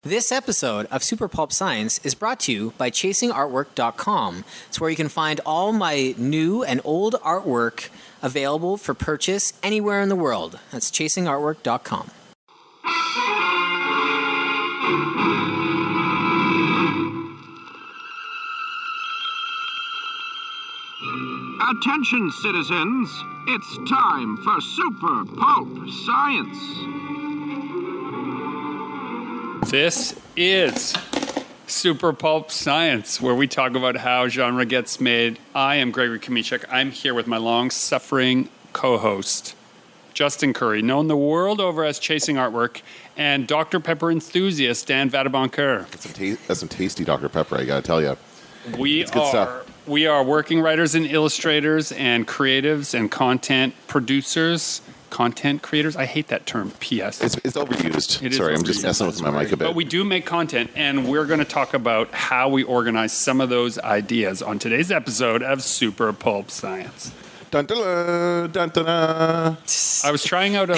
This episode of Super Pulp Science is brought to you by chasingartwork.com. It's where you can find all my new and old artwork available for purchase anywhere in the world. That's chasingartwork.com. Attention, citizens. It's time for Super Pulp Science. This is Super Pulp Science, where we talk about how genre gets made. I am Gregory Kamichek. I'm here with my long-suffering co-host, Justin Curry, known the world over as Chasing Artwork, and Dr. Pepper enthusiast, Dan Vadeboncoeur. That's some tasty Dr. Pepper, I gotta tell you. We are working writers and illustrators and creatives and content producers. Content creators? I hate that term, PS. It's overused. It is Sorry, I'm overused. just messing with my mic a bit. But we do make content, and we're going to talk about how we organize some of those ideas on today's episode of Super Pulp Science. Dun, dun, dun, dun, dun. I was trying out a,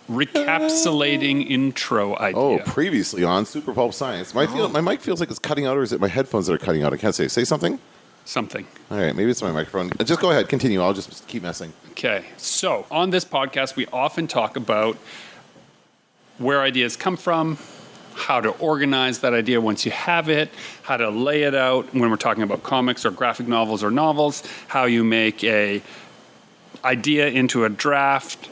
recapsulating intro idea. Oh, previously on Super Pulp Science. My mic feels like it's cutting out, or is it my headphones that are cutting out? I can't say. Say something? Something. All right, maybe it's my microphone. Just go ahead. Continue. I'll just keep messing. Okay. So on this podcast, we often talk about where ideas come from, how to organize that idea once you have it, how to lay it out when we're talking about comics or graphic novels or novels, how you make a idea into a draft,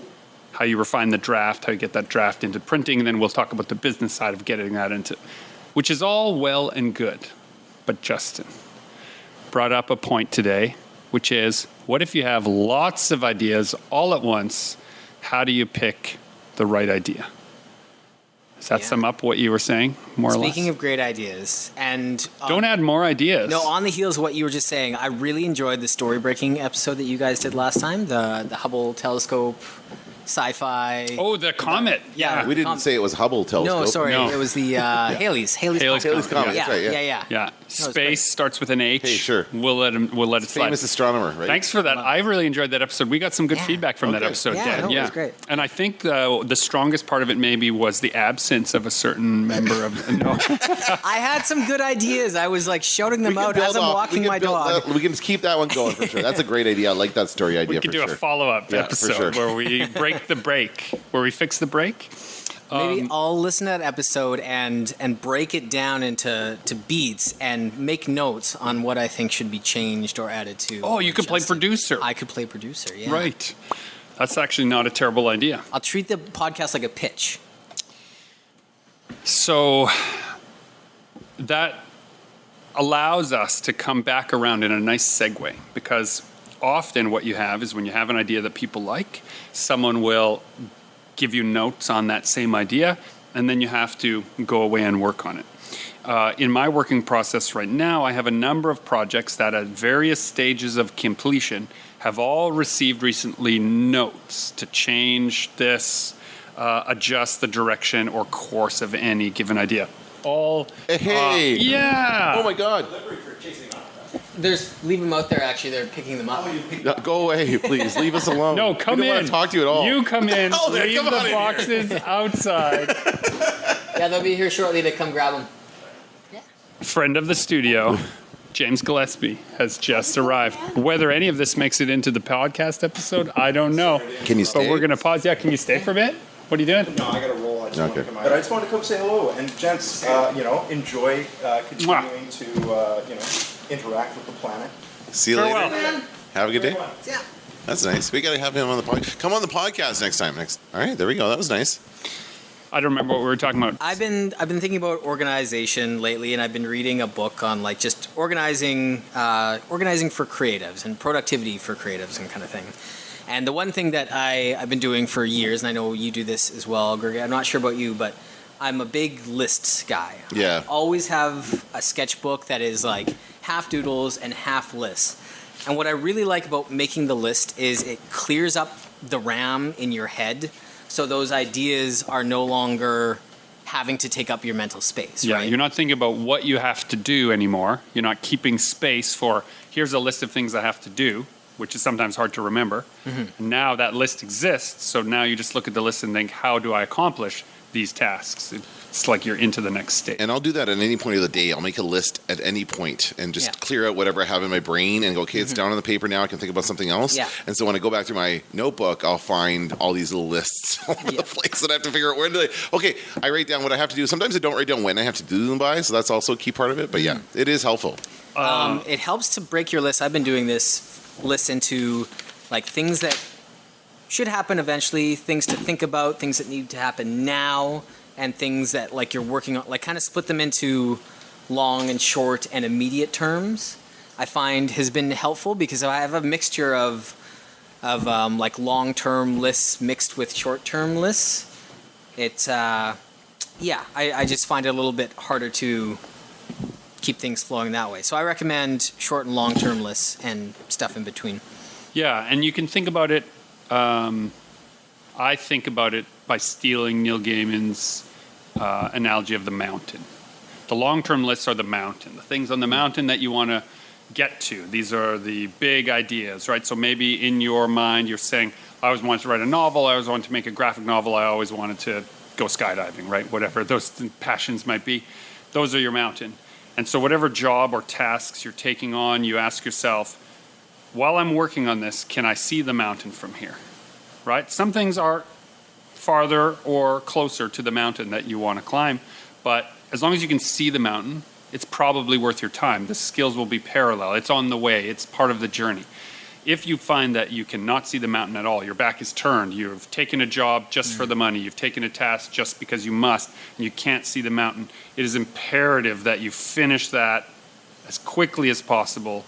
how you refine the draft, how you get that draft into printing, and then we'll talk about the business side of getting that into, which is all well and good. But Justin brought up a point today, which is, what if you have lots of ideas all at once? How do you pick the right idea? Does that sum up what you were saying, more or less? Speaking of great ideas, and... Don't add more ideas. No, on the heels of what you were just saying, I really enjoyed the story-breaking episode that you guys did last time, the Hubble telescope, sci-fi... Oh, the comet. Yeah. We didn't say it was Hubble telescope. No, sorry. No. It was the Halley's Halley's Comet. Yeah, That's right, yeah. Yeah. Space starts with an H. Hey, sure. We'll let it slide. Famous astronomer, right? Thanks for that. I really enjoyed that episode. We got some good feedback from that episode, Yeah, Dan. no, it was great. And I think the strongest part of it maybe was the absence of a certain member of... No. I had some good ideas. I was shouting them out as I'm walking my dog. We can just keep that one going for sure. That's a great idea. I like that story idea We could for do sure. a follow-up episode sure. where we break the break, where we fix the break. Maybe I'll listen to that episode and break it down into beats and make notes on what I think should be changed or added to. Oh, you could play producer. I could play producer, yeah. Right. That's actually not a terrible idea. I'll treat the podcast like a pitch. So that allows us to come back around in a nice segue, because often what you have is when you have an idea that people like, someone will give you notes on that same idea, and then you have to go away and work on it. In my working process right now, I have a number of projects that at various stages of completion have all received recently notes to change this, adjust the direction or course of any given idea. Hey! Yeah! Oh my God! Leave them out there, actually. They're picking them up. No, go away, please. Leave us alone. No, come we don't in. want to talk to you at all. You come in. Oh, leave come the on in boxes outside. Yeah, they'll be here shortly to come grab them. Friend of the studio, James Gillespie, has just arrived. Whether any of this makes it into the podcast episode, I don't know. Can you stay? But we're going to pause. Yeah, can you stay for a bit? What are you doing? No, I got to roll. I just want to Okay. come out. But I just wanted to come say hello. And gents, enjoy continuing to, interact with the planet. See you Farewell. later. Have a good day. Yeah. That's nice. We got to have him on the podcast. Come on the podcast next time. All right, there we go. That was nice. I don't remember what we were talking about. I've been thinking about organization lately, and I've been reading a book on just organizing for creatives and productivity for creatives and kind of thing. And the one thing that I've been doing for years, and I know you do this as well, Gregory, I'm not sure about you, but I'm a big lists guy. Yeah. I always have a sketchbook that is half doodles and half lists. And what I really like about making the list is it clears up the RAM in your head, so those ideas are no longer having to take up your mental space. Yeah, right? you're not thinking about what you have to do anymore. You're not keeping space for, here's a list of things I have to do, which is sometimes hard to remember. Mm-hmm. Now that list exists, so now you just look at the list and think, how do I accomplish these tasks. It's like you're into the next stage. And I'll do that at any point of the day. I'll make a list at any point and just clear out whatever I have in my brain and go, okay, it's down on the paper now. I can think about something else. Yeah. And so when I go back through my notebook, I'll find all these little lists all over the place that I have to figure out where do okay, I write down what I have to do. Sometimes I don't write down when I have to do them by, so that's also a key part of it. But yeah, it is helpful. It helps to break your list. I've been doing this list into like things that should happen eventually, things to think about, things that need to happen now, and things that like you're working on, like kind of split them into long and short and immediate terms. I find has been helpful because I have a mixture of like long-term lists mixed with short-term lists. It's I just find it a little bit harder to keep things flowing that way. So I recommend short and long-term lists and stuff in between. Yeah, and you can think about it. I think about it by stealing Neil Gaiman's analogy of the mountain. The long-term lists are the mountain, the things on the mountain that you want to get to. These are the big ideas, right? So maybe in your mind you're saying, I always wanted to write a novel, I always wanted to make a graphic novel, I always wanted to go skydiving, right? Whatever those passions might be, those are your mountain. And so whatever job or tasks you're taking on, you ask yourself, while I'm working on this, can I see the mountain from here, right? Some things are farther or closer to the mountain that you want to climb, but as long as you can see the mountain, it's probably worth your time. The skills will be parallel. It's on the way. It's part of the journey. If you find that you cannot see the mountain at all, your back is turned, you've taken a job just for the money, you've taken a task just because you must, and you can't see the mountain, it is imperative that you finish that as quickly as possible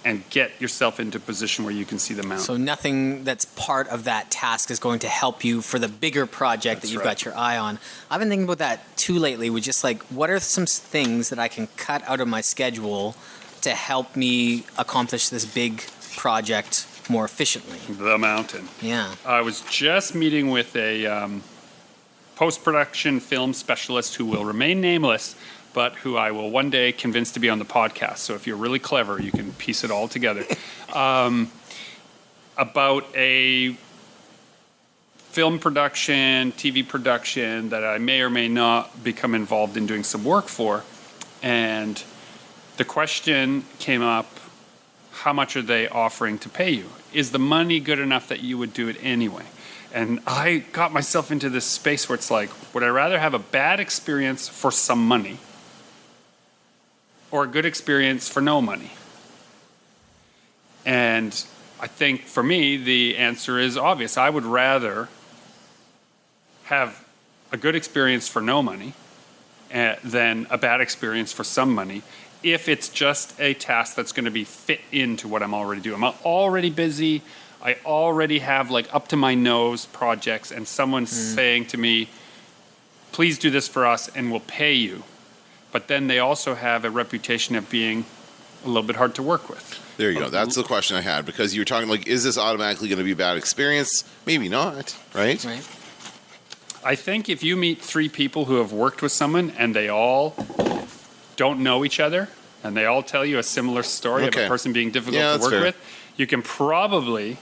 and get yourself into a position where you can see the mountain. So nothing that's part of that task is going to help you for the bigger project that you've got your eye on. I've been thinking about that too lately, with just like, what are some things that I can cut out of my schedule to help me accomplish this big project more efficiently? The mountain. Yeah. I was just meeting with a post-production film specialist who will remain nameless, but who I will one day convince to be on the podcast. So if you're really clever, you can piece it all together. About a film production, TV production that I may or may not become involved in doing some work for. And the question came up, how much are they offering to pay you? Is the money good enough that you would do it anyway? And I got myself into this space where it's like, would I rather have a bad experience for some money or a good experience for no money? And I think for me, the answer is obvious. I would rather have a good experience for no money than a bad experience for some money, if it's just a task that's going to be fit into what I'm already doing. I'm already busy. I already have like up to my nose projects, and someone's saying to me, please do this for us and we'll pay you. But then they also have a reputation of being a little bit hard to work with. There you go. That's the question I had, because you were talking like, is this automatically going to be a bad experience? Maybe not, right? Right. I think if you meet 3 people who have worked with someone and they all don't know each other and they all tell you a similar story of a person being difficult to work with, you can probably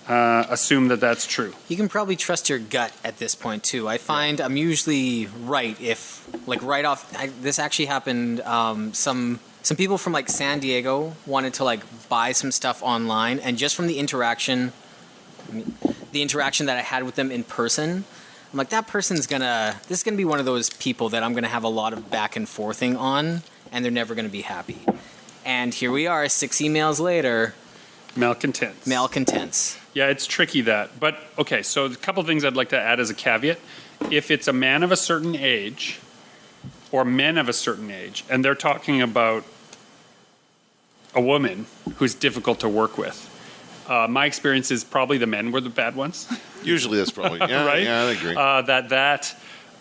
assume that that's true. You can probably trust your gut at this point too. I find I'm usually right if, like, right off. This actually happened. Some people from like San Diego wanted to like buy some stuff online, and just from the interaction that I had with them in person, I'm like, that person's this is gonna be one of those people that I'm gonna have a lot of back and forthing on, and they're never gonna be happy. And here we are, 6 emails later. Malcontents. Yeah, it's tricky that. But, okay, so a couple of things I'd like to add as a caveat. If it's a man of a certain age or men of a certain age, and they're talking about a woman who's difficult to work with, my experience is probably the men were the bad ones. Usually that's probably, yeah, right? Yeah, I agree.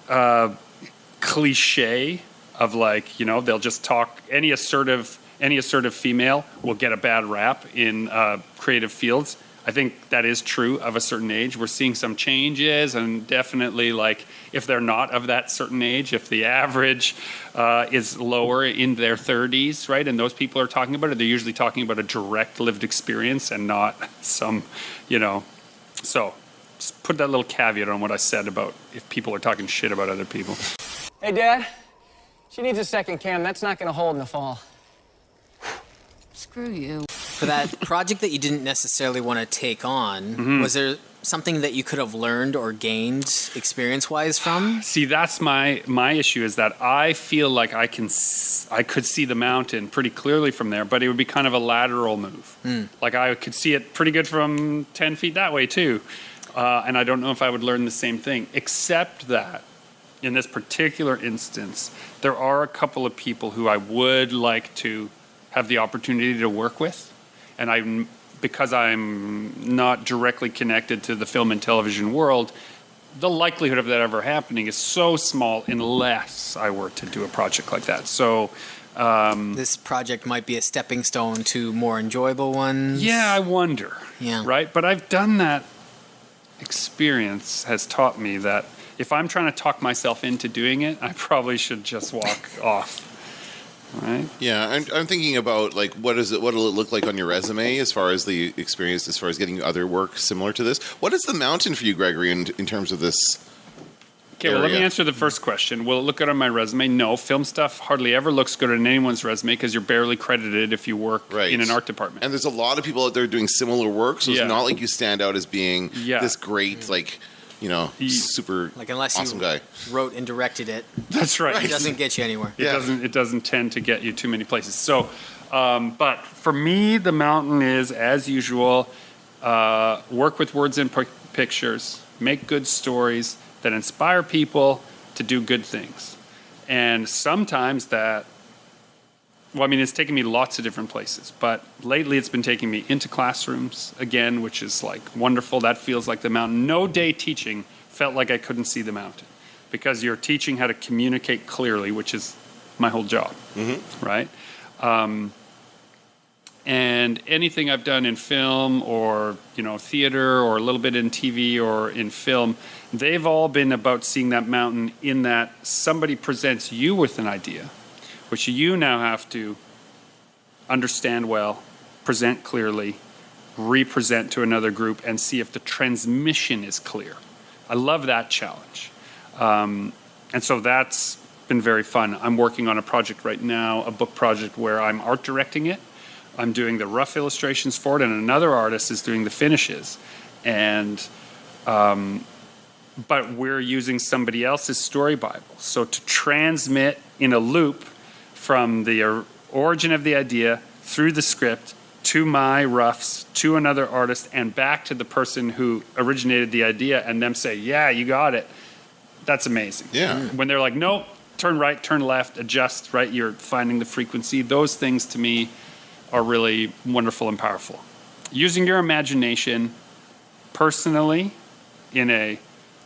That cliche of like, you know, they'll just talk, any assertive female will get a bad rap in creative fields. I think that is true of a certain age. We're seeing some changes, and definitely, like, if they're not of that certain age, if the average is lower in their 30s, right, and those people are talking about it, they're usually talking about a direct lived experience and not some, you know. So just put that little caveat on what I said about if people are talking shit about other people. Hey, Dad. She needs a second cam. That's not going to hold in the fall. Screw you. For that project that you didn't necessarily want to take on, was there something that you could have learned or gained experience-wise from? See, that's my issue is that I feel like I could see the mountain pretty clearly from there, but it would be kind of a lateral move. Like I could see it pretty good from 10 feet that way too. And I don't know if I would learn the same thing, except that in this particular instance, there are a couple of people who I would like to have the opportunity to work with. And because I'm not directly connected to the film and television world, the likelihood of that ever happening is so small unless I were to do a project like that. So This project might be a stepping stone to more enjoyable ones. yeah, I wonder. Yeah. Right? But I've done that. Experience has taught me that if I'm trying to talk myself into doing it, I probably should just walk off. Right? Yeah, I'm thinking about like what'll it look like on your resume as far as the experience, as far as getting other work similar to this. What is the mountain for you, Gregory, in terms of this? Okay, well, let me area? answer the first question. Will it look good on my resume? No. Film stuff hardly ever looks good on anyone's resume because you're barely credited if you work Right. in an art department. And there's a lot of people out there doing similar work, so Yeah. it's not like you stand out as being Yeah. this great, like, super Like unless awesome you guy. wrote and directed it, That's right. it doesn't get you anywhere. Yeah. It doesn't tend to get you too many places. So, but for me, the mountain is, as usual, work with words and pictures, make good stories that inspire people to do good things. And sometimes that, well, I mean, it's taken me lots of different places, but lately it's been taking me into classrooms again, which is like wonderful. That feels like the mountain. No day teaching felt like I couldn't see the mountain because you're teaching how to communicate clearly, which is my whole job, right? And anything I've done in film or, theater or a little bit in TV or in film, they've all been about seeing that mountain in that somebody presents you with an idea, which you now have to understand well, present clearly, represent to another group, and see if the transmission is clear. I love that challenge. And so that's been very fun. I'm working on a project right now, a book project where I'm art directing it. I'm doing the rough illustrations for it, and another artist is doing the finishes. And but we're using somebody else's story Bible. So to transmit in a loop from the origin of the idea through the script to my roughs, to another artist, and back to the person who originated the idea, and them say, yeah, you got it. That's amazing. Yeah. When they're like, nope, turn right, turn left, adjust, right? You're finding the frequency. Those things to me are really wonderful and powerful. Using your imagination personally in a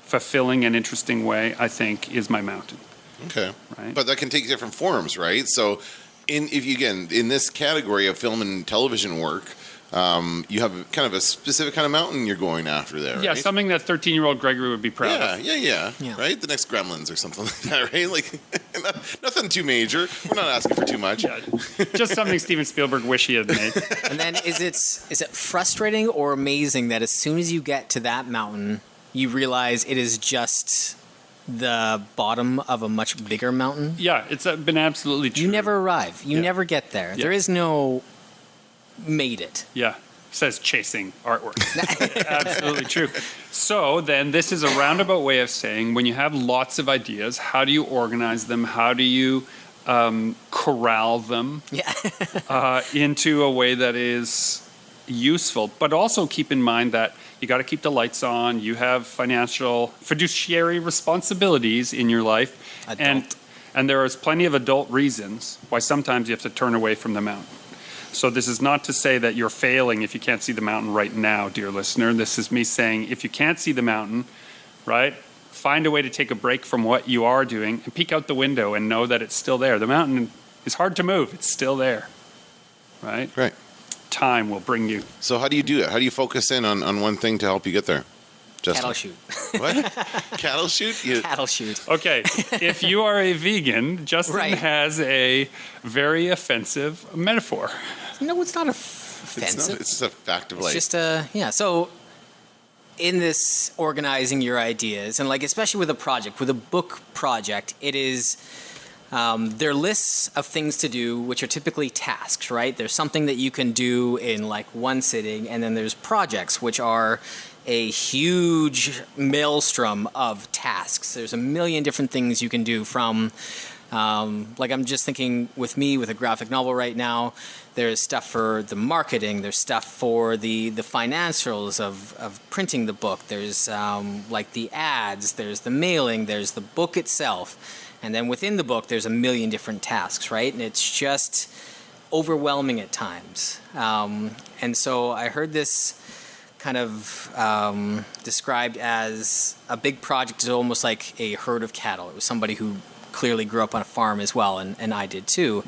fulfilling and interesting way, I think, is my mountain. Okay. Right. But that can take different forms, right? So, in this category of film and television work, you have kind of a specific kind of mountain you're going after there, Yeah, right? something that 13-year-old Gregory would be proud of. Yeah. Right? The next Gremlins or something like that, right? Like, nothing too major. We're not asking for too much. Yeah, just something Steven Spielberg wish he had made. And then is it frustrating or amazing that as soon as you get to that mountain, you realize it is just the bottom of a much bigger mountain? Yeah, it's been absolutely true. You never arrive. You Yeah. never get there. Yeah. There is no made it. Yeah, says chasing artwork. Absolutely true. So then this is a roundabout way of saying when you have lots of ideas, how do you organize them? How do you corral them Yeah. into a way that is useful? But also keep in mind that you got to keep the lights on. You have fiduciary responsibilities in your life. Adult. And there is plenty of adult reasons why sometimes you have to turn away from the mountain. So this is not to say that you're failing if you can't see the mountain right now, dear listener. This is me saying if you can't see the mountain, right, find a way to take a break from what you are doing and peek out the window and know that it's still there. The mountain is hard to move. It's still there, right? Right. Time will bring you. So how do you do it? How do you focus in on one thing to help you get there? Justin? Cattle shoot. What? Cattle shoot? Cattle shoot. Okay, if you are a vegan, Justin Right. has a very offensive metaphor. No, it's not It's offensive. just a fact of It's life. just So in this organizing your ideas, and like especially with a project, with a book project, it is there are lists of things to do, which are typically tasks, right? There's something that you can do in like one sitting, and then there's projects, which are a huge maelstrom of tasks. There's a million different things you can do from, like I'm just thinking with me with a graphic novel right now, there's stuff for the marketing, there's stuff for the financials of printing the book, there's like the ads, there's the mailing, there's the book itself. And then within the book, there's a million different tasks, right? And it's just overwhelming at times. And so I heard this kind of described as a big project is almost like a herd of cattle. It was somebody who clearly grew up on a farm as well, and I did too.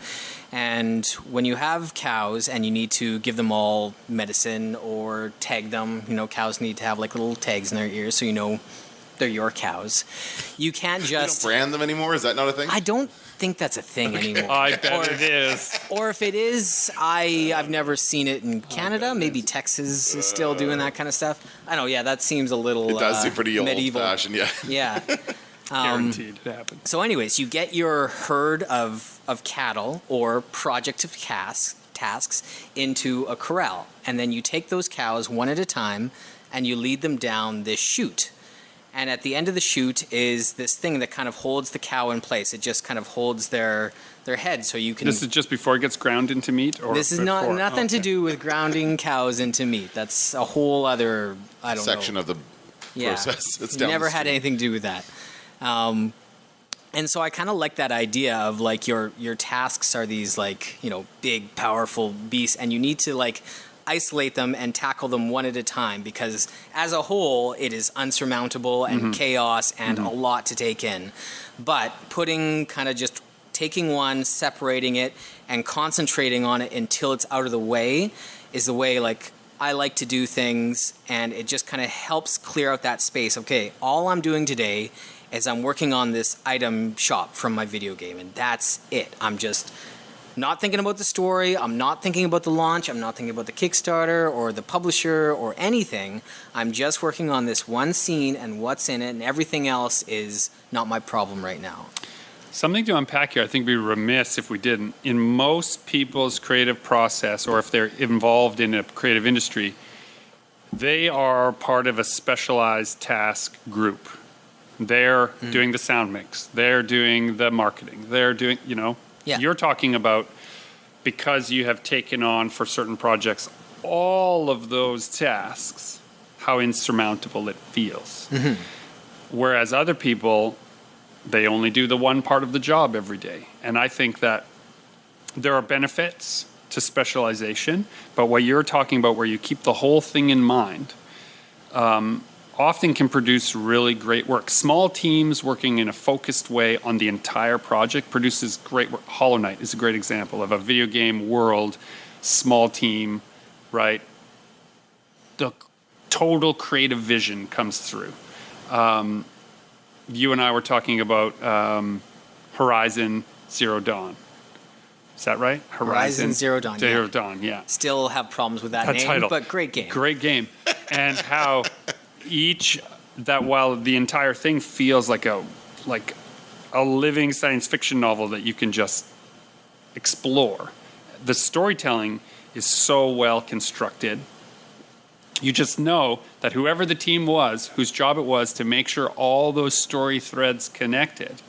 And when you have cows and you need to give them all medicine or tag them, cows need to have like little tags in their ears so you know they're your cows. You can't just... You don't brand them anymore? Is that not a thing? I don't think that's a thing anymore. I bet it is. Or if it is, I've never seen it in Canada. Maybe Texas is still doing that kind of stuff. I know, yeah, that seems a little It does seem pretty medieval. old-fashioned, yeah. Yeah. Guaranteed it happens. So anyways, you get your herd of cattle or project of tasks into a corral. And then you take those cows one at a time and you lead them down this chute. And at the end of the chute is this thing that kind of holds the cow in place. It just kind of holds their head so you can... This is just before it gets ground into meat? Or this is before? nothing to do with grounding cows into meat. That's a whole other, I don't know. Section of the process. It's down never the had street. anything to do with that. And so I kind of like that idea of like your tasks are these like, big, powerful beasts, and you need to like isolate them and tackle them one at a time, because as a whole it is unsurmountable and chaos and a lot to take in. But putting kind of just taking one, separating it, and concentrating on it until it's out of the way is the way like I like to do things, and it just kind of helps clear out that space. Okay, all I'm doing today is I'm working on this item shop from my video game, and that's it. I'm just not thinking about the story, I'm not thinking about the launch, I'm not thinking about the Kickstarter or the publisher or anything. I'm just working on this one scene and what's in it, and everything else is not my problem right now. Something to unpack here, I think we'd be remiss if we didn't. In most people's creative process, or if they're involved in a creative industry, they are part of a specialized task group. They're doing the sound mix, they're doing the marketing, they're doing, Yeah. You're talking about, because you have taken on for certain projects all of those tasks, how insurmountable it feels. Whereas other people, they only do the one part of the job every day. And I think that there are benefits to specialization, but what you're talking about, where you keep the whole thing in mind, often can produce really great work. Small teams working in a focused way on the entire project produces great work. Hollow Knight is a great example of a video game world, small team, right? The total creative vision comes through. You and I were talking about Horizon Zero Dawn. Is that right? Horizon Zero Dawn. Zero Dawn, yeah. Still have problems with that name, title. but great game. Great game. And how while the entire thing feels like a living science fiction novel that you can just explore, the storytelling is so well constructed. You just know that whoever the team was, whose job it was to make sure all those story threads connected,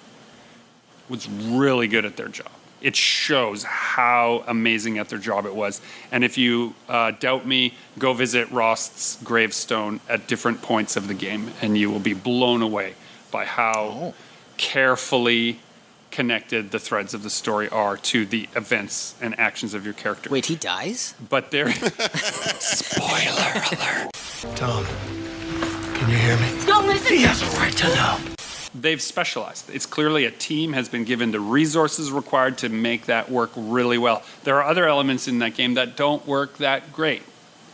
was really good at their job. It shows how amazing at their job it was. And if you doubt me, go visit Rost's gravestone at different points of the game, and you will be blown away by how carefully connected the threads of the story are to the events and actions of your character. Wait, he dies? But there... Spoiler alert. Tom, can you hear me? Don't listen. He has a right to know. They've specialized. It's clearly a team has been given the resources required to make that work really well. There are other elements in that game that don't work that great,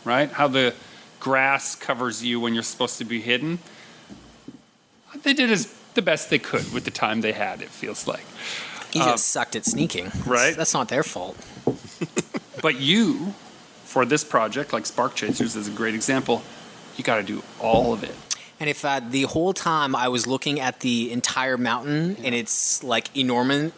right? How the grass covers you when you're supposed to be hidden. They did the best they could with the time they had, it feels like. He just sucked at sneaking. Right. That's not their fault. But you, for this project, like Spark Chasers is a great example, you got to do all of it. And if the whole time I was looking at the entire mountain and it's like enormity,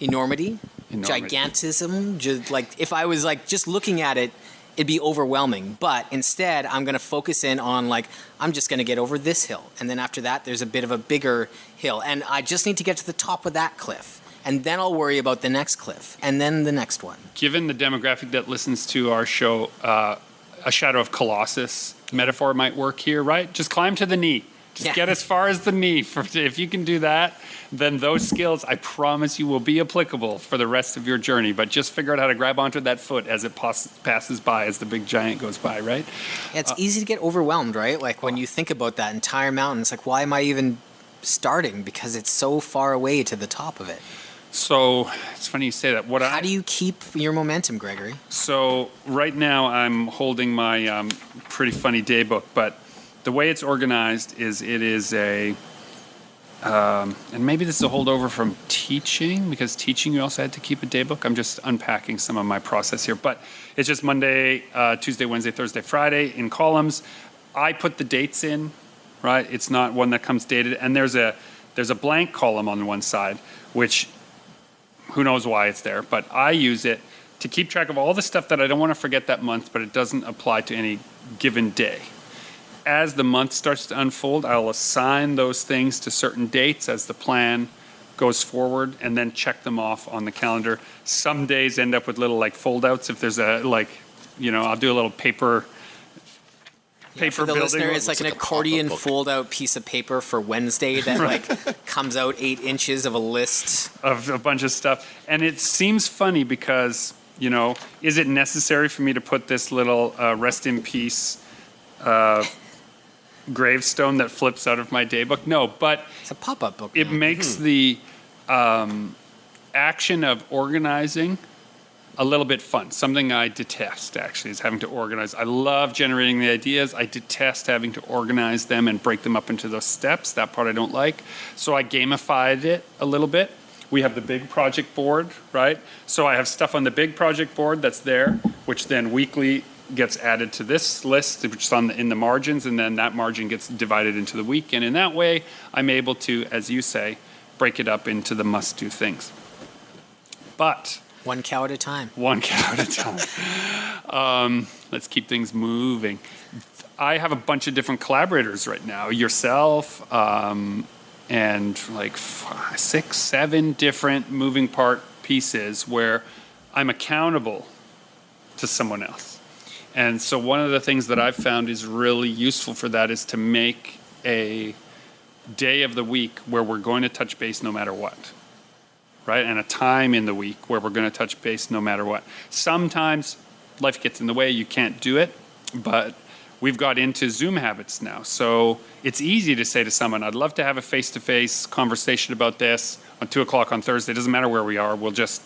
Enormity. gigantism, just like if I was like just looking at it, it'd be overwhelming. But instead, I'm going to focus in on like, I'm just going to get over this hill. And then after that, there's a bit of a bigger hill. And I just need to get to the top of that cliff. And then I'll worry about the next cliff and then the next one. Given the demographic that listens to our show, a Shadow of Colossus metaphor might work here, right? Just climb to the knee. Just get as far as the knee. If you can do that, then those skills, I promise you, will be applicable for the rest of your journey. But just figure out how to grab onto that foot as it passes by, as the big giant goes by, right? Yeah, it's easy to get overwhelmed, right? Like when you think about that entire mountain, it's like, why am I even starting? Because it's so far away to the top of it. So it's funny you say that. How do you keep your momentum, Gregory? So right now I'm holding my pretty funny day book, but the way it's organized is it is and maybe this is a holdover from teaching, because teaching you also had to keep a day book. I'm just unpacking some of my process here, but it's just Monday, Tuesday, Wednesday, Thursday, Friday in columns. I put the dates in, right? It's not one that comes dated, and there's a blank column on one side, which who knows why it's there, but I use it to keep track of all the stuff that I don't want to forget that month, but it doesn't apply to any given day. As the month starts to unfold, I'll assign those things to certain dates as the plan goes forward, and then check them off on the calendar. Some days end up with little like foldouts. If there's a I'll do a little paper For the building. listener, it's like an accordion fold-out piece of paper for Wednesday that like comes out 8 inches of a list of a bunch of stuff. And it seems funny because, is it necessary for me to put this little rest in peace gravestone that flips out of my day book? No, but it's a pop-up book. It makes the action of organizing a little bit fun. Something I detest, actually, is having to organize. I love generating the ideas. I detest having to organize them and break them up into those steps. That part I don't like. So I gamified it a little bit. We have the big project board, right? So I have stuff on the big project board that's there, which then weekly gets added to this list, which is in the margins, and then that margin gets divided into the week. And in that way, I'm able to, as you say, break it up into the must-do things. But one cow at a time. Let's keep things moving. I have a bunch of different collaborators right now. Yourself, and like 6, 7 different moving part pieces where I'm accountable to someone else. And so one of the things that I've found is really useful for that is to make a day of the week where we're going to touch base no matter what. Right? And a time in the week where we're going to touch base no matter what. Sometimes life gets in the way, you can't do it, but we've got into Zoom habits now. So it's easy to say to someone, I'd love to have a face-to-face conversation about this on 2 o'clock on Thursday. It doesn't matter where we are. We'll just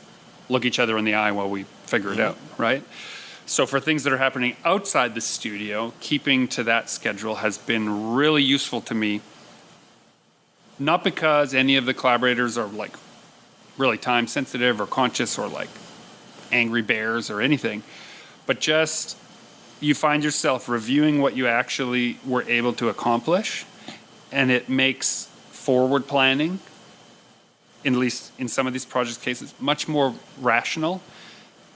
look each other in the eye while we figure it out, right? So for things that are happening outside the studio, keeping to that schedule has been really useful to me. Not because any of the collaborators are like really time sensitive or conscious or like angry bears or anything, but just you find yourself reviewing what you actually were able to accomplish, and it makes forward planning, at least in some of these project cases, much more rational.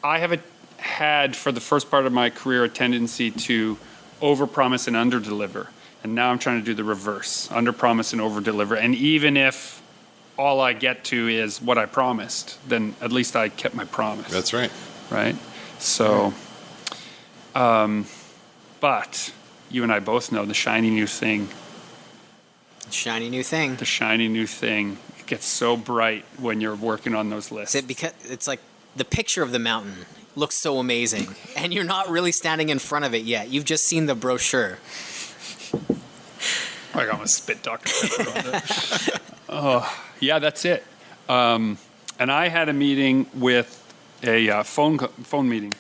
I have had for the first part of my career a tendency to overpromise and underdeliver, and now I'm trying to do the reverse, underpromise and overdeliver. And even if all I get to is what I promised, then at least I kept my promise. That's right. Right? So, but you and I both know the shiny new thing. Shiny new thing. The shiny new thing. It gets so bright when you're working on those lists. Is it because it's like the picture of the mountain looks so amazing, and you're not really standing in front of it yet. You've just seen the brochure. I got my spit doctor. Oh, yeah, that's it. And I had a meeting with a phone meeting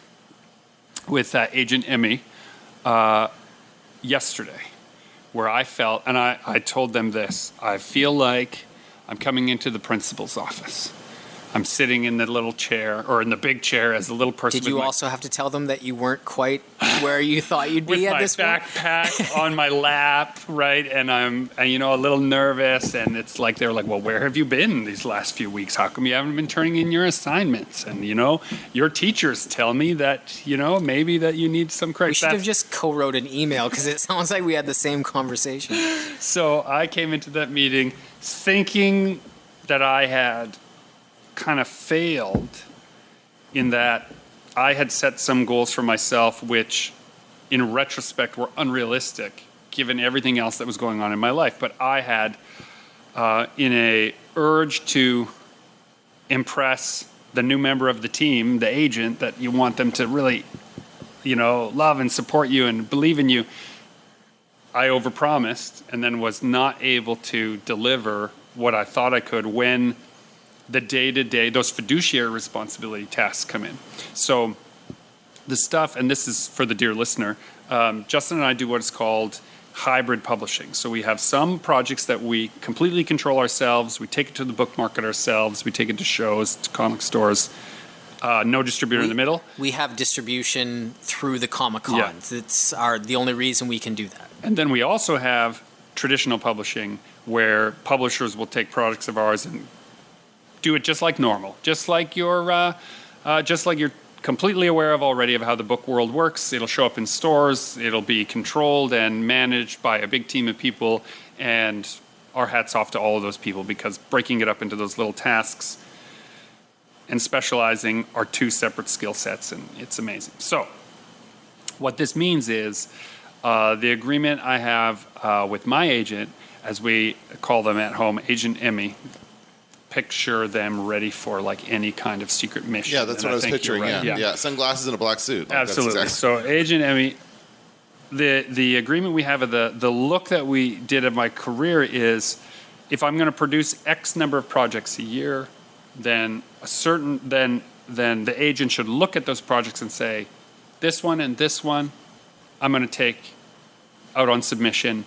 with Agent Emmy yesterday, where I felt, and I told them this, I feel like I'm coming into the principal's office, I'm sitting in the little chair, or in the big chair as the little person. Did you also have to tell them that you weren't quite where you thought you'd with be at my this point? backpack on my lap, right? And I'm, a little nervous. And it's like, they're like, well, where have you been these last few weeks? How come you haven't been turning in your assignments? And, your teachers tell me that, maybe that you need some We correction. should have just co-wrote an email because it sounds like we had the same conversation. So I came into that meeting thinking that I had kind of failed in that I had set some goals for myself, which in retrospect were unrealistic given everything else that was going on in my life. But I had, in a urge to impress the new member of the team, the agent, that you want them to really, love and support you and believe in you, I overpromised and then was not able to deliver what I thought I could when the day-to-day, those fiduciary responsibility tasks come in. So the stuff, and this is for the dear listener, Justin and I do what's called hybrid publishing. So we have some projects that we completely control ourselves. We take it to the book market ourselves. We take it to shows, to comic stores. No distributor in the middle. We have distribution through the Comic-Cons. Yeah. It's the only reason we can do that. And then we also have traditional publishing, where publishers will take products of ours and do it just like normal, just like you're completely aware of already of how the book world works. It'll show up in stores. It'll be controlled and managed by a big team of people. And our hats off to all of those people, because breaking it up into those little tasks and specializing are two separate skill sets, and it's amazing. So what this means is the agreement I have with my agent, as we call them at home, Agent Emmy. Picture them ready for like any kind of secret mission. Yeah, that's And what I was think you're picturing. right. Yeah. Sunglasses and a black suit. Like, Absolutely. That's exactly. So Agent Emmy, the agreement we have, of the look that we did of my career is, if I'm going to produce X number of projects a year, then then the agent should look at those projects and say, this one and this one, I'm going to take out on submission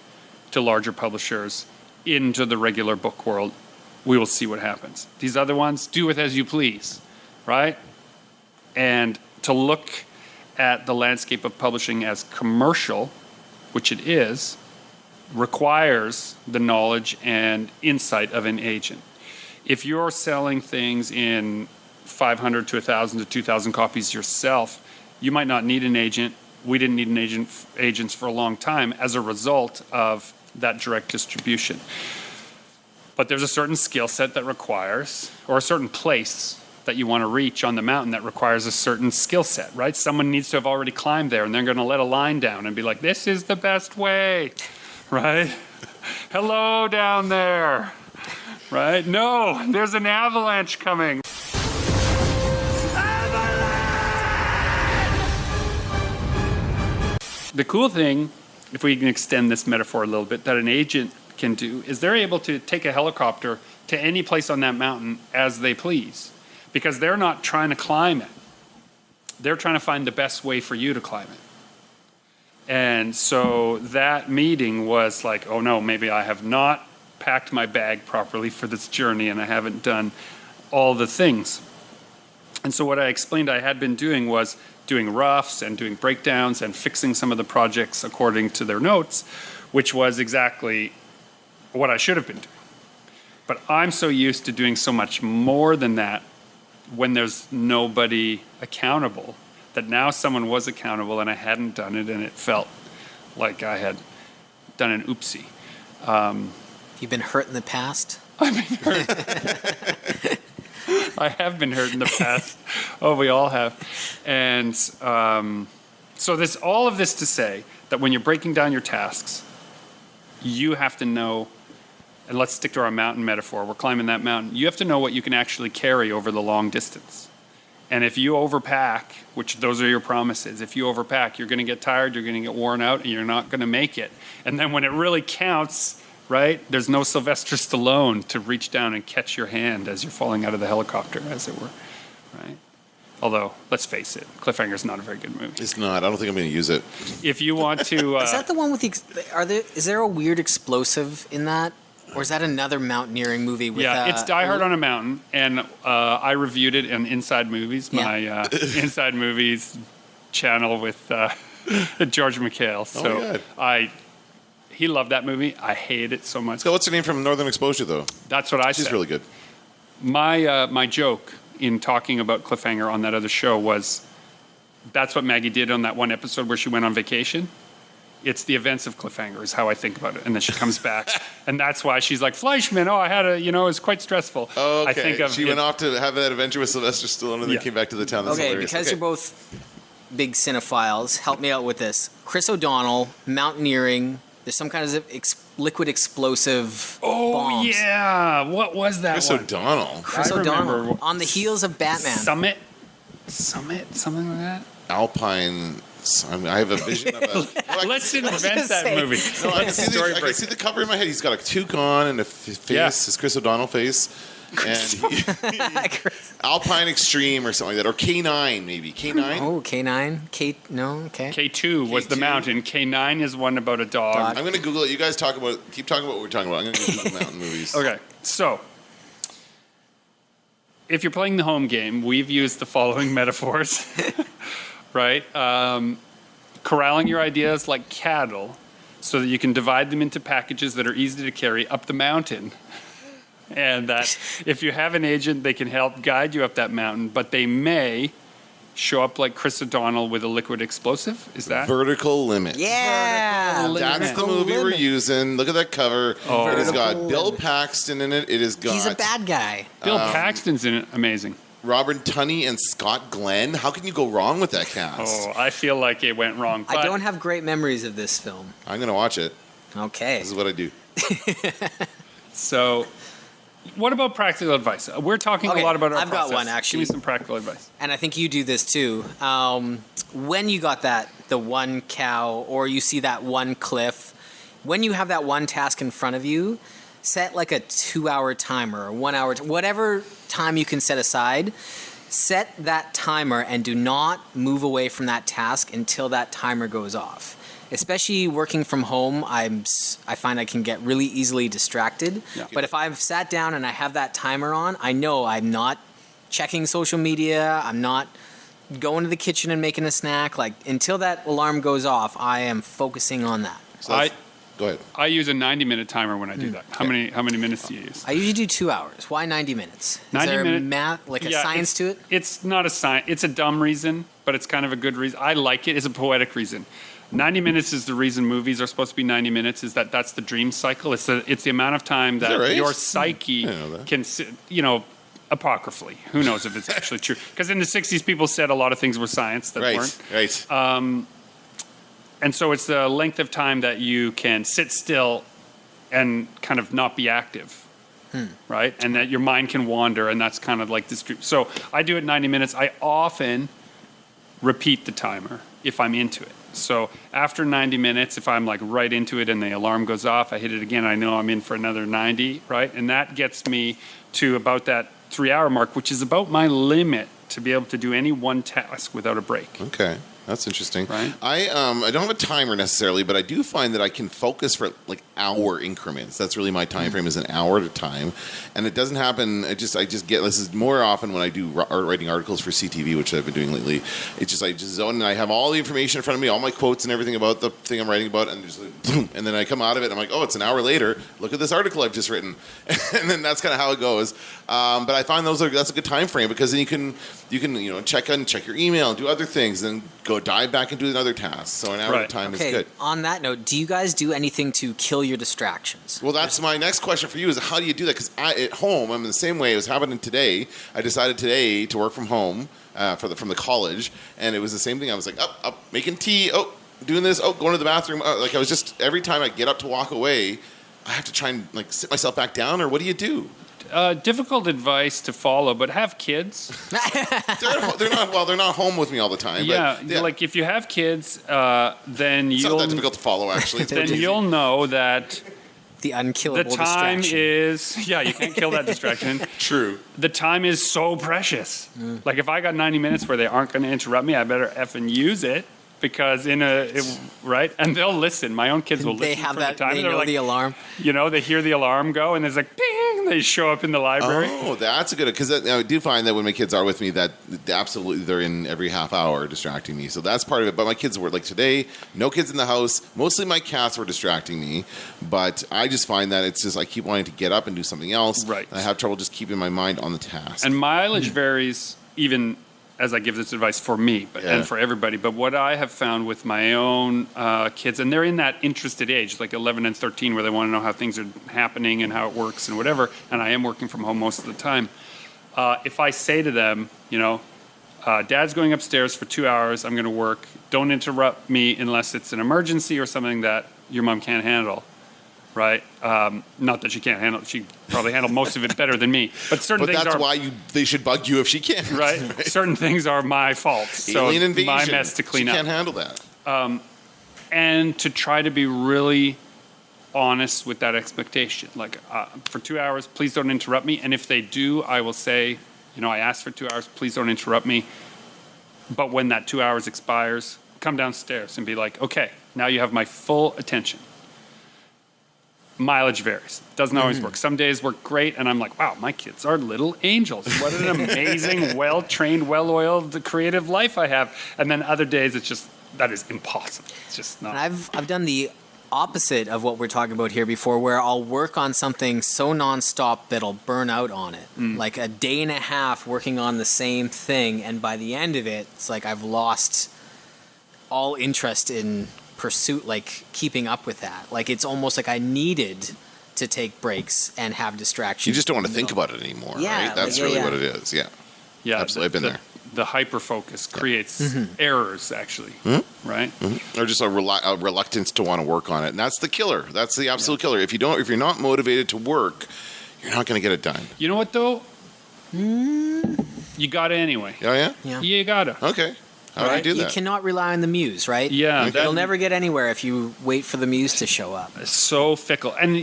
to larger publishers into the regular book world. We will see what happens. These other ones, do with as you please, right? And to look at the landscape of publishing as commercial, which it is, requires the knowledge and insight of an agent. If you're selling things in 500 to 1,000 to 2,000 copies yourself, you might not need an agent. We didn't need agents for a long time as a result of that direct distribution. But there's a certain skill set that requires, or a certain place that you want to reach on the mountain that requires a certain skill set, right? Someone needs to have already climbed there, and they're going to let a line down and be like, this is the best way, right? Hello down there, right? No, there's an avalanche coming. The cool thing, if we can extend this metaphor a little bit, that an agent can do is they're able to take a helicopter to any place on that mountain as they please, because they're not trying to climb it. They're trying to find the best way for you to climb it. And so that meeting was like, oh no, maybe I have not packed my bag properly for this journey and I haven't done all the things. And so what I explained I had been doing was doing roughs and doing breakdowns and fixing some of the projects according to their notes, which was exactly what I should have been doing. But I'm so used to doing so much more than that when there's nobody accountable, that now someone was accountable and I hadn't done it, and it felt like I had done an oopsie. You've been hurt in the past? I've been hurt. I have been hurt in the past. Oh, we all have. And so this, all of this to say that when you're breaking down your tasks, you have to know, and let's stick to our mountain metaphor. We're climbing that mountain. You have to know what you can actually carry over the long distance. And if you overpack, which those are your promises, if you overpack, you're going to get tired, you're going to get worn out, and you're not going to make it. And then when it really counts, right, there's no Sylvester Stallone to reach down and catch your hand as you're falling out of the helicopter, as it were, right? Although, let's face it, Cliffhanger's not a very good movie. It's not. I don't think I'm going to use it. If you want to... Is that the one with the... Is there a weird explosive in that? Or is that another mountaineering movie? With, Yeah, it's Die Hard on a Mountain, and I reviewed it on Inside Movies, Yeah. my Inside Movies channel with George McHale. So God. he loved that movie. I hate it so much. So what's her name from Northern Exposure, though? That's what I She's said. really good. My joke in talking about Cliffhanger on that other show was that's what Maggie did on that one episode where she went on vacation. It's the events of Cliffhanger is how I think about it. And then she comes back. And that's why she's like, Fleischman, I had it was quite stressful. Oh, okay. I think of she went off to have that adventure with Sylvester Stallone and then came back to the town. That's Okay, hilarious. because you're both big cinephiles, help me out with this. Chris O'Donnell, mountaineering. There's some kind of liquid explosive bombs. Yeah. What was that Chris one? O'Donnell. Chris I remember. O'Donnell on the heels of Batman. Summit, something like that. Alpine. I have a vision of a. Let's invent just that say- movie. No, I can see the cover in my head. He's got a toque on and a face, Yeah. his Chris O'Donnell face. And Alpine Extreme or something like that. Or K9, maybe. K9? Oh, K9? Okay. K2 was the K2. mountain. K9 is one about a dog. Dog. I'm going to Google it. You guys keep talking about what we're talking about. I'm going to Google mountain movies. Okay, so if you're playing the home game, we've used the following metaphors, right? Corralling your ideas like cattle so that you can divide them into packages that are easy to carry up the mountain. And that if you have an agent, they can help guide you up that mountain, but they may show up like Chris O'Donnell with a liquid explosive. Is that? Vertical Limit. Yeah. Vertical That's Limit. the movie we're using. Look at that cover. Oh. It has got Vertical Bill Limit. Paxton in it. It has got He's a bad guy. Bill Paxton's in it. Amazing. Robert Tunney and Scott Glenn. How can you go wrong with that cast? Oh, I feel like it went wrong. I but- don't have great memories of this film. I'm going to watch it. Okay. This is what I do. So, what about practical advice? We're talking Okay, a lot about our I've got process. one, actually. Give me some practical advice. And I think you do this too. When you got the one cow or you see that one cliff, when you have that one task in front of you, set like a 2-hour timer or 1 hour, whatever time you can set aside. Set that timer and do not move away from that task until that timer goes off. Especially working from home, I find I can get really easily distracted. Yeah. But if I've sat down and I have that timer on, I know I'm not checking social media. I'm not going to the kitchen and making a snack. Like until that alarm goes off, I am focusing on that. So go ahead. I use a 90-minute timer when I do that. How many minutes do you use? I usually do 2 hours. Why 90 minutes? Is 90 there minute- math, like a Yeah, science to it? It's not a science. It's a dumb reason, but it's kind of a good reason. I like it. It's a poetic reason. 90 minutes is the reason movies are supposed to be 90 minutes. Is that's the dream cycle? It's the amount of time that right? your psyche I know that. can sit. Apocryphally, who knows if it's actually true? Because in the 60s, people said a lot of things were science that weren't. Right. And so it's the length of time that you can sit still and kind of not be active, right? And that your mind can wander, and that's kind of like this. So I do it 90 minutes. I often repeat the timer if I'm into it. So after 90 minutes, if I'm like right into it and the alarm goes off, I hit it again. I know I'm in for another 90, right? And that gets me to about that 3-hour mark, which is about my limit to be able to do any one task without a break. Okay. That's interesting. Right. I don't have a timer necessarily, but I do find that I can focus for like hour increments. That's really my time frame is an hour at a time, and it doesn't happen. I just get this is more often when I do writing articles for CTV, which I've been doing lately. It's just I just zone and I have all the information in front of me, all my quotes and everything about the thing I'm writing about, and just like, boom, and then I come out of it. And I'm like, oh, it's an hour later. Look at this article I've just written, and then that's kind of how it goes. But I find that's a good time frame because then you can check your email and do other things, and go dive back and do another task. So an hour at a time is Okay, good. on that note, do you guys do anything to kill your distractions? Well, that's my next question for you is how do you do that? Because at home, I'm in the same way it was happening today. I decided today to work from home from the college, and it was the same thing. I was like, up, making tea, doing this, going to the bathroom. Like I was just, every time I get up to walk away, I have to try and like sit myself back down, or what do you do? Difficult advice to follow, but have kids. They're not home with me all the time. Yeah, but, like if you have kids, then it's not that difficult to follow, actually. It's then pretty easy. you'll know that The the unkillable time distraction. is you can't kill that distraction. True. The time is so precious. Like if I got 90 minutes where they aren't going to interrupt me, I better effing use it. because right, and they'll listen. My own kids will listen. They have for that. the time. They They're know like, the alarm. They hear the alarm go, and there's like ping. They show up in the library. Oh, that's a good, because I do find that when my kids are with me, that absolutely they're in every half hour distracting me. So that's part of it. But my kids were like today, no kids in the house. Mostly my cats were distracting me. But I just find that it's just I keep wanting to get up and do something else. Right. And I have trouble just keeping my mind on the task. And mileage varies even as I give this advice for me and for everybody. But what I have found with my own kids, and they're in that interested age, like 11 and 13, where they want to know how things are happening and how it works and whatever, and I am working from home most of the time, if I say to them, Dad's going upstairs for 2 hours, I'm going to work, don't interrupt me unless it's an emergency or something that your mom can't handle. Right? Not that she can't handle it. She probably handled most of it better than me. But certain things that's are... why they should bug you if she can't. Right? Certain things are my fault. Alien invasion. My mess to clean she up. Can't handle that. And to try to be really honest with that expectation. Like, for 2 hours, please don't interrupt me. And if they do, I will say, I asked for 2 hours, please don't interrupt me. But when that 2 hours expires, come downstairs and be like, okay, now you have my full attention. Mileage varies. Doesn't always work. Some days work great, and I'm like, wow, my kids are little angels. What an amazing, well-trained, well-oiled, creative life I have. And then other days, it's just, that is impossible. It's just not. And I've done the opposite of what we're talking about here before, where I'll work on something so nonstop that I'll burn out on it. Like a day and a half working on the same thing, and by the end of it, it's like I've lost all interest in pursuit, like keeping up with that. Like it's almost like I needed to take breaks and have distractions. You just don't want to think about it anymore, right? That's really what it is. Yeah. Yeah, absolutely. I've been there. The hyper-focus creates errors, actually, right? Or just a reluctance to want to work on it. And that's the killer. That's the absolute killer. If you're not motivated to work, you're not going to get it done. You know what, though? You got to anyway. Oh, yeah? Yeah. You got to. Okay. How do you do that? You cannot rely on the muse, right? Yeah. You'll never get anywhere if you wait for the muse to show up. It's so fickle. And,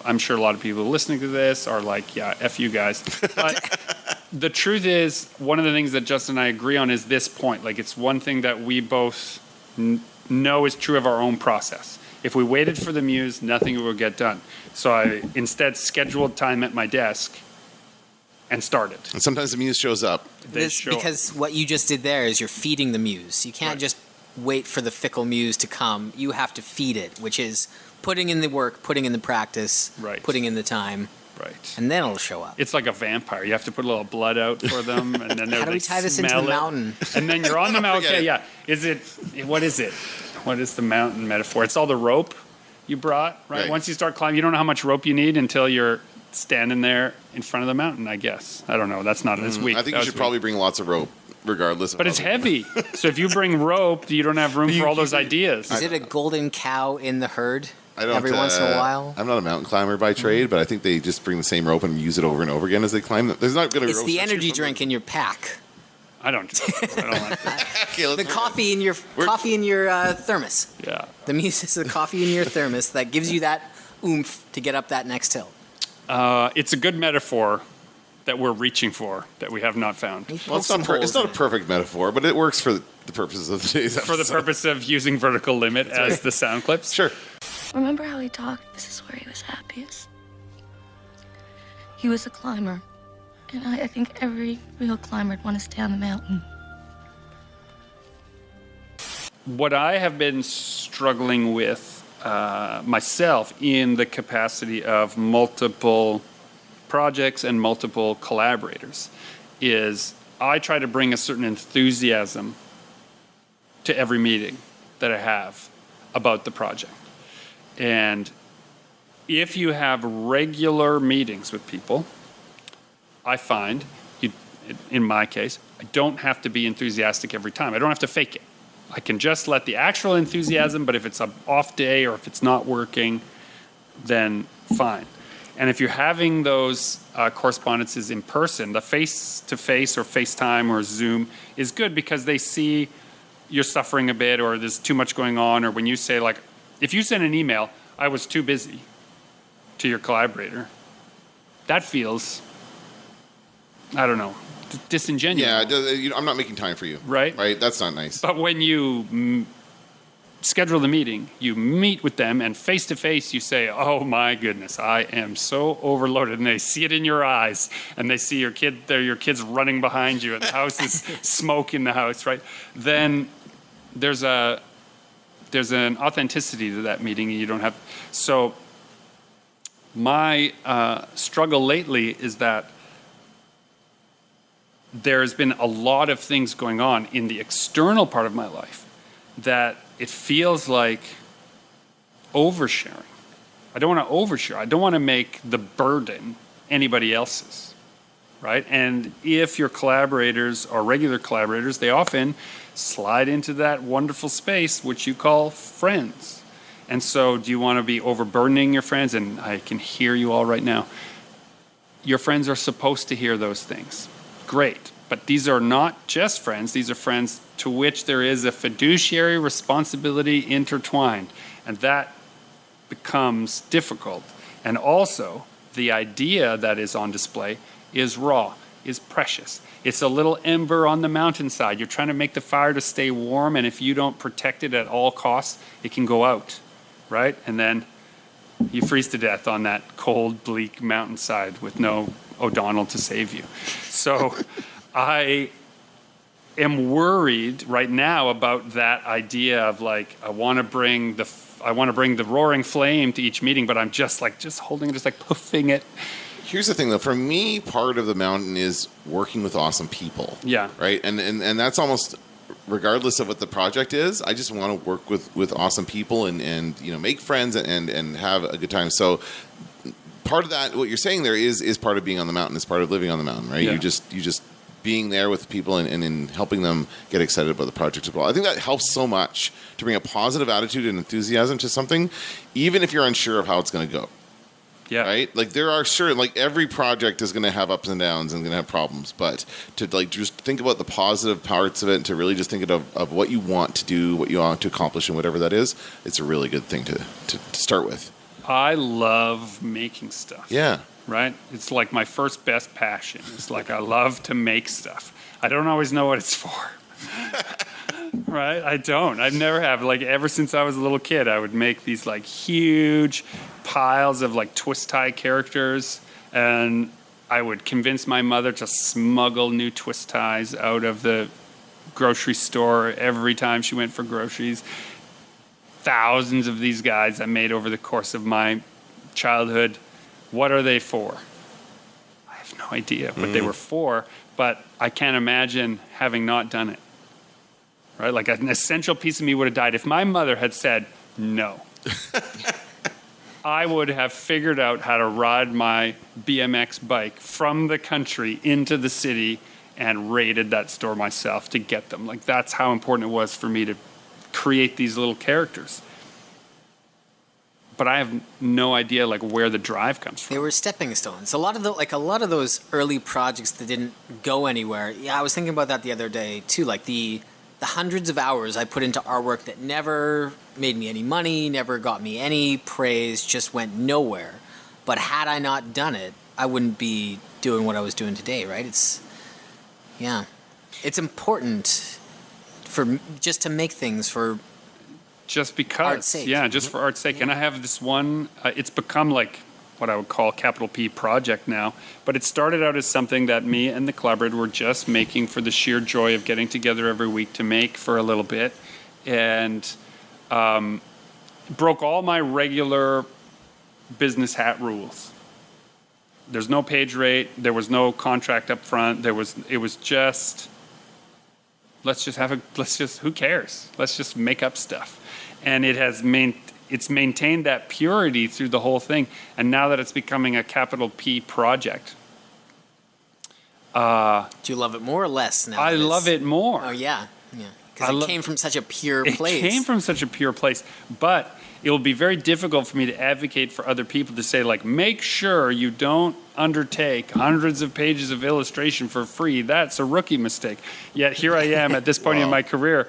I'm sure a lot of people listening to this are like, yeah, F you guys. But the truth is, one of the things that Justin and I agree on is this point. Like, it's one thing that we both know is true of our own process. If we waited for the muse, nothing would get done. So I instead scheduled time at my desk and started. And sometimes the muse shows up. Because what you just did there is you're feeding the muse. You can't just wait for the fickle muse to come. You have to feed it, which is putting in the work, putting in the practice, putting in the time. Right. And then it'll show up. It's like a vampire. You have to put a little blood out for them, and then how do we tie this into the mountain? And then you're on the mountain. Okay, yeah. What is it? What is the mountain metaphor? It's all the rope you brought, right? Once you start climbing, you don't know how much rope you need until you're standing there in front of the mountain, I guess. I don't know. That's not as weak. I think you should probably bring lots of rope, regardless of But it's heavy. So if you bring rope, you don't have room for all those ideas. Is it a golden cow in the herd? I don't, every once in a while? I'm not a mountain climber by trade, but I think they just bring the same rope and use it over and over again as they climb. There's not going to be It's the energy drink in your pack. I don't like that. Okay, the coffee in your thermos. Yeah. The muse is the coffee in your thermos that gives you that oomph to get up that next hill. It's a good metaphor that we're reaching for that we have not found. Well, it's not a perfect metaphor, but it works for the purposes of today's episode. For the purpose of using vertical limit as the sound clips? Sure. Remember how he talked? This is where he was happiest. He was a climber. And I think every real climber would want to stay on the mountain. What I have been struggling with myself in the capacity of multiple projects and multiple collaborators is I try to bring a certain enthusiasm to every meeting that I have about the project. And if you have regular meetings with people, I find, in my case, I don't have to be enthusiastic every time. I don't have to fake it. I can just let the actual enthusiasm, but if it's an off day or if it's not working, then fine. And if you're having those correspondences in person, the face-to-face or FaceTime or Zoom is good because they see you're suffering a bit or there's too much going on, or when you say, like, if you send an email, I was too busy to your collaborator, that feels, I don't know, disingenuous. Yeah, I'm not making time for you. Right. Right. That's not nice. But when you schedule the meeting, you meet with them, and face to face, you say, "Oh my goodness, I am so overloaded," and they see it in your eyes, and they see your kids running behind you, and the house is smoke in the house, right? Then there's an authenticity to that meeting, and you don't have. So my struggle lately is that there's been a lot of things going on in the external part of my life that it feels like oversharing. I don't want to overshare. I don't want to make the burden anybody else's, right? And if your collaborators are regular collaborators, they often slide into that wonderful space which you call friends. And so do you want to be overburdening your friends? And I can hear you all right now. Your friends are supposed to hear those things. Great. But these are not just friends. These are friends to which there is a fiduciary responsibility intertwined. And that becomes difficult. And also, the idea that is on display is raw, is precious. It's a little ember on the mountainside. You're trying to make the fire to stay warm, and if you don't protect it at all costs, it can go out, right? And then you freeze to death on that cold, bleak mountainside with no O'Donnell to save you. So I am worried right now about that idea of like, I want to bring the roaring flame to each meeting, but I'm just holding it, just like puffing it. Here's the thing, though. For me, part of the mountain is working with awesome people. Yeah. Right? And that's almost regardless of what the project is. I just want to work with awesome people and make friends and have a good time. So part of that, what you're saying there is part of being on the mountain. It's part of living on the mountain, right? Yeah. You just being there with people and in helping them get excited about the project as well. I think that helps so much to bring a positive attitude and enthusiasm to something, even if you're unsure of how it's going to go. Yeah. Right? Like there are every project is going to have ups and downs and going to have problems, but to just think about the positive parts of it and to really just think of what you want to do, what you want to accomplish and whatever that is, it's a really good thing to start with. I love making stuff. Yeah. Right? It's like my first best passion. It's like I love to make stuff. I don't always know what it's for. Right? I don't. I've never have. Like ever since I was a little kid, I would make these like huge piles of like twist tie characters, and I would convince my mother to smuggle new twist ties out of the grocery store every time she went for groceries. Thousands of these guys I made over the course of my childhood. What are they for? I have no idea what they were for, but I can't imagine having not done it. Right? Like an essential piece of me would have died. If my mother had said no, I would have figured out how to ride my BMX bike from the country into the city and raided that store myself to get them. Like that's how important it was for me to create these little characters. But I have no idea like where the drive comes from. They were stepping stones. A lot of those early projects that didn't go anywhere. Yeah, I was thinking about that the other day too. Like the hundreds of hours I put into artwork that never made me any money, never got me any praise, just went nowhere. But had I not done it, I wouldn't be doing what I was doing today, right? It's important for just to make things for just because art's sake. Yeah, just for art's sake. And I have this one, it's become like what I would call capital P project now, but it started out as something that me and the collaborator were just making for the sheer joy of getting together every week to make for a little bit, and broke all my regular business hat rules. There's no page rate, there was no contract up front, it was just who cares? Let's just make up stuff. And it's maintained that purity through the whole thing. And now that it's becoming a capital P project. Do you love it more or less now? I love it more. Oh, yeah. Because it came from such a pure place. It came from such a pure place. But it will be very difficult for me to advocate for other people to say, like, make sure you don't undertake hundreds of pages of illustration for free. That's a rookie mistake. Yet here I am at this point in my career,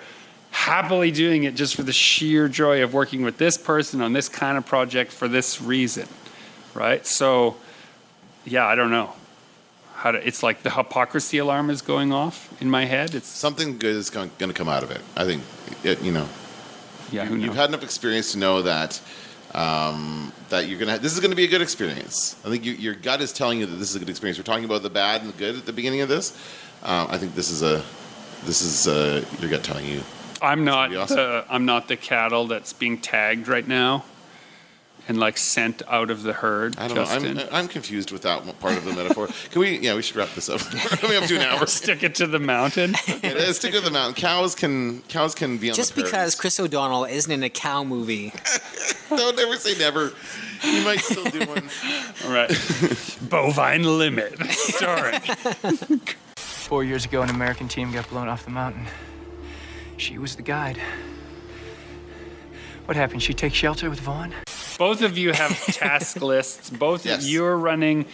happily doing it just for the sheer joy of working with this person on this kind of project for this reason, right? So, yeah, I don't know. it's like the hypocrisy alarm is going off in my head. It's Something good is going to come out of it. I think, who knows? You've had enough experience to know that that you're gonna. This is going to be a good experience. I think your gut is telling you that this is a good experience. We're talking about the bad and the good at the beginning of this. I think this is your gut telling you. I'm not awesome. I'm not the cattle that's being tagged right now and like sent out of the herd. I don't know. I'm confused with that part of the metaphor. Can we? Yeah, we should wrap this up. We're coming up to an hour. Stick it to the mountain. Stick it to the mountain. Cows can be on Just the because Chris O'Donnell isn't in a cow movie. Don't ever say never. You might still do one. All right. Bovine Limit. Starring. 4 years ago, an American team got blown off the mountain. She was the guide. What happened? She take shelter with Vaughn? Both of you have task lists. Both Yes. of you are running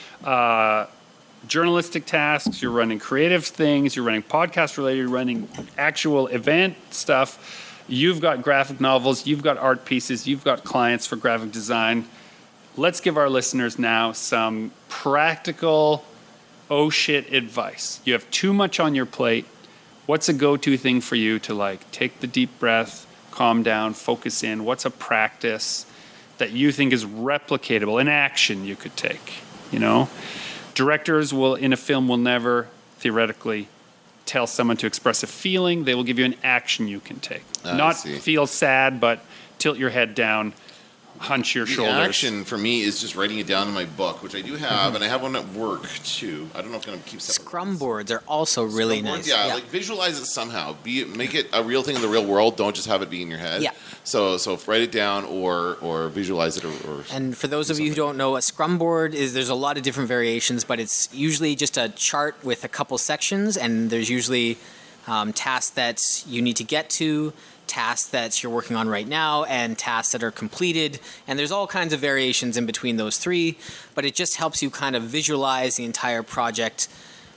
journalistic tasks. You're running creative things. You're running podcast related. You're running actual event stuff. You've got graphic novels. You've got art pieces. You've got clients for graphic design. Let's give our listeners now some practical oh shit advice. You have too much on your plate. What's a go-to thing for you to like take the deep breath, calm down, focus in? What's a practice that you think is replicatable, an action you could take? Directors in a film will never theoretically tell someone to express a feeling. They will give you an action you can take. Not feel sad, but tilt your head down, hunch your shoulders. The action for me is just writing it down in my book, which I do have, and I have one at work too. I don't know if I'm going to keep separate. Scrum boards are also really nice. Yeah, like visualize it somehow. Make it a real thing in the real world. Don't just have it be in your head. Yeah. So write it down or visualize it or And for those of you who don't know, a Scrum board there's a lot of different variations, but it's usually just a chart with a couple sections, and there's usually tasks that you need to get to, tasks that you're working on right now, and tasks that are completed. And there's all kinds of variations in between those three, but it just helps you kind of visualize the entire project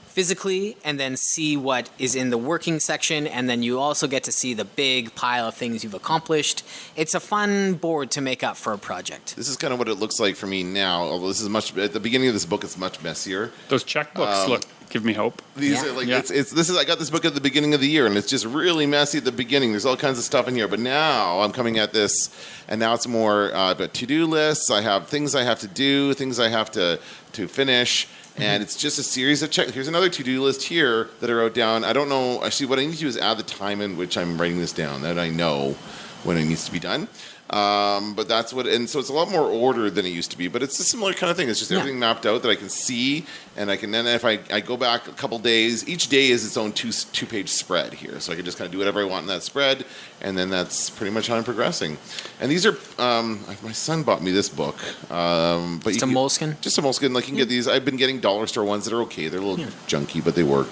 physically and then see what is in the working section, and then you also get to see the big pile of things you've accomplished. It's a fun board to make up for a project. This is kind of what it looks like for me now, although this is much at the beginning of this book it's much messier. Those checkbooks give me hope. These are like I got this book at the beginning of the year and it's just really messy at the beginning. There's all kinds of stuff in here, but now I'm coming at this and now it's more to-do lists. I have things I have to do, things I have to finish. And it's just a series of checks. Here's another to-do list here that I wrote down. I don't know. Actually, what I need to do is add the time in which I'm writing this down. That I know when it needs to be done. But that's what, and so it's a lot more ordered than it used to be. But it's a similar kind of thing. It's just everything mapped out that I can see, and I can then, if I go back a couple days, each day is its own two-page spread here. So I can just kind of do whatever I want in that spread, and then that's pretty much how I'm progressing. And these are, my son bought me this book. But just a moleskin? Just a moleskin. Like you can get these. I've been getting dollar store ones that are okay. They're a little junky, but they work.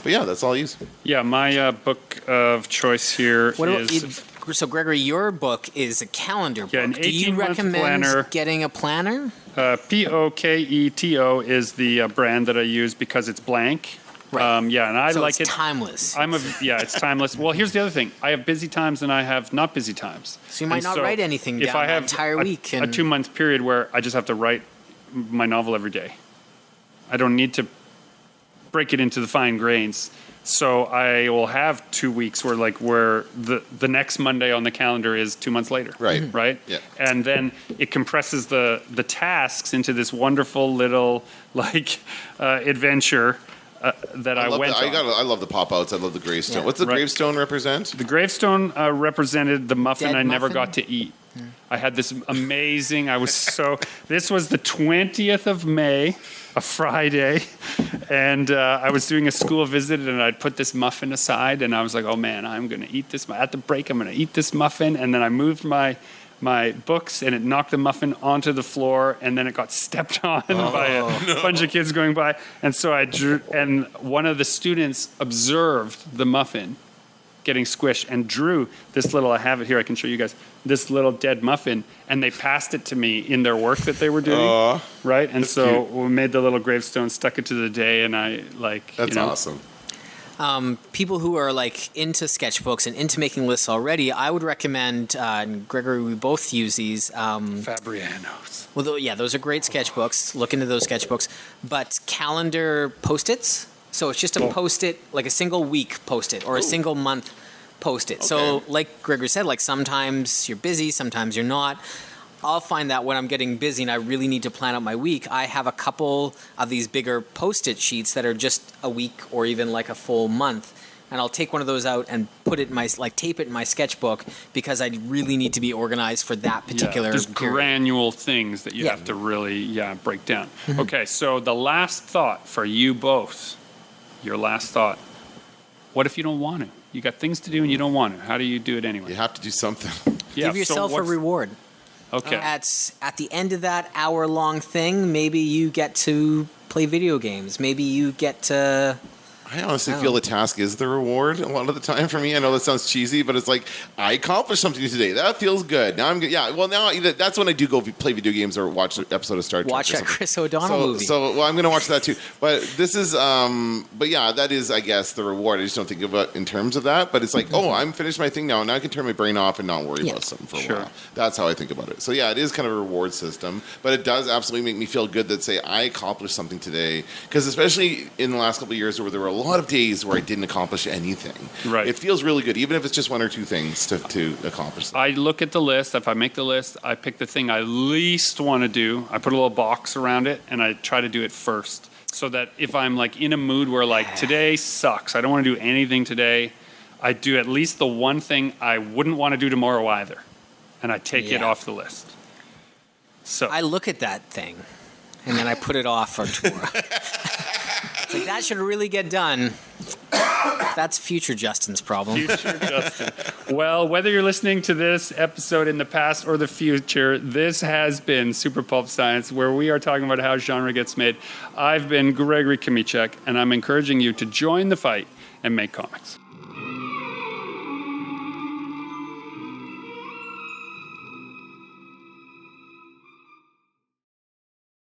But yeah, that's all I use. Yeah, my book of choice here is... So, Gregory, your book is a calendar book. Yeah, an 18-month Do you recommend planner. Getting a planner? Poketo is the brand that I use because it's blank. Right. And I so like it's it. Timeless. It's timeless. Well, here's the other thing. I have busy times and I have not busy times. So you might not write anything if down I have the entire week. A 2-month period where I just have to write my novel every day. I don't need to break it into the fine grains. So I will have 2 weeks where the next Monday on the calendar is 2 months later. Right. Right? Yeah. And then it compresses the tasks into this wonderful little adventure that I went on. I love the pop-outs. I love the gravestone. What's the gravestone represent? The gravestone represented the muffin Dead I never muffin? got to eat. I had this amazing, this was the 20th of May, a Friday, and I was doing a school visit and I'd put this muffin aside and I was like, oh man, I'm going to eat this. At the break, I'm going to eat this muffin. And then I moved my books and it knocked the muffin onto the floor and then it got stepped on by a bunch of kids going by. And so I drew, and one of the students observed the muffin getting squished and drew this little, I have it here, I can show you guys, this little dead muffin, and they passed it to me in their work that they were doing, right? And so we made the little gravestone, stuck it to the day, and I That's awesome. people who are like into sketchbooks and into making lists already, I would recommend, and Gregory, we both use these. Fabriano's. Well, those are great sketchbooks. Look into those sketchbooks. But calendar Post-its. So it's just a Post-it, like a single week Post-it or a single month Post-it. Okay. So like Gregory said, like sometimes you're busy, sometimes you're not. I'll find that when I'm getting busy and I really need to plan out my week, I have a couple of these bigger Post-it sheets that are just a week or even like a full month. And I'll take one of those out and put it in my, like tape it in my sketchbook because I really need to be organized for that particular Just period. granule things that you have to really, break down. Okay, so the last thought for you both, your last thought. What if you don't want to? You got things to do and you don't want to. How do you do it anyway? You have to do something. Yeah, Give yourself so a what's- reward. Okay. At the end of that hour-long thing, maybe you get to play video games. Maybe you get to... I honestly feel the task is the reward a lot of the time for me. I know that sounds cheesy, but it's like, I accomplished something today. That feels good. Now I'm good. Yeah, well, now that's when I do go play video games or watch an episode of Star Trek. Watch or that something. Chris O'Donnell movie. Well, I'm going to watch that too. But this is, but yeah, that is, I guess, the reward. I just don't think about it in terms of that. But it's like, I'm finished my thing now. Now I can turn my brain off and not worry about something for a while. That's how I think about it. So yeah, it is kind of a reward system. But it does absolutely make me feel good that, say, I accomplished something today. Because especially in the last couple of years where there were a lot of days where I didn't accomplish anything. Right. It feels really good, even if it's just one or two things to accomplish. I look at the list. If I make the list, I pick the thing I least want to do. I put a little box around it, and I try to do it first. So that if I'm like in a mood where like today sucks, I don't want to do anything today, I do at least the one thing I wouldn't want to do tomorrow either. And I take it off the list. So I look at that thing, and then I put it off for tomorrow. It's like, that should really get done. That's future Justin's problem. Future Justin. Well, whether you're listening to this episode in the past or the future, this has been Super Pulp Science, where we are talking about how genre gets made. I've been Gregory Kmichek, and I'm encouraging you to join the fight and make comics.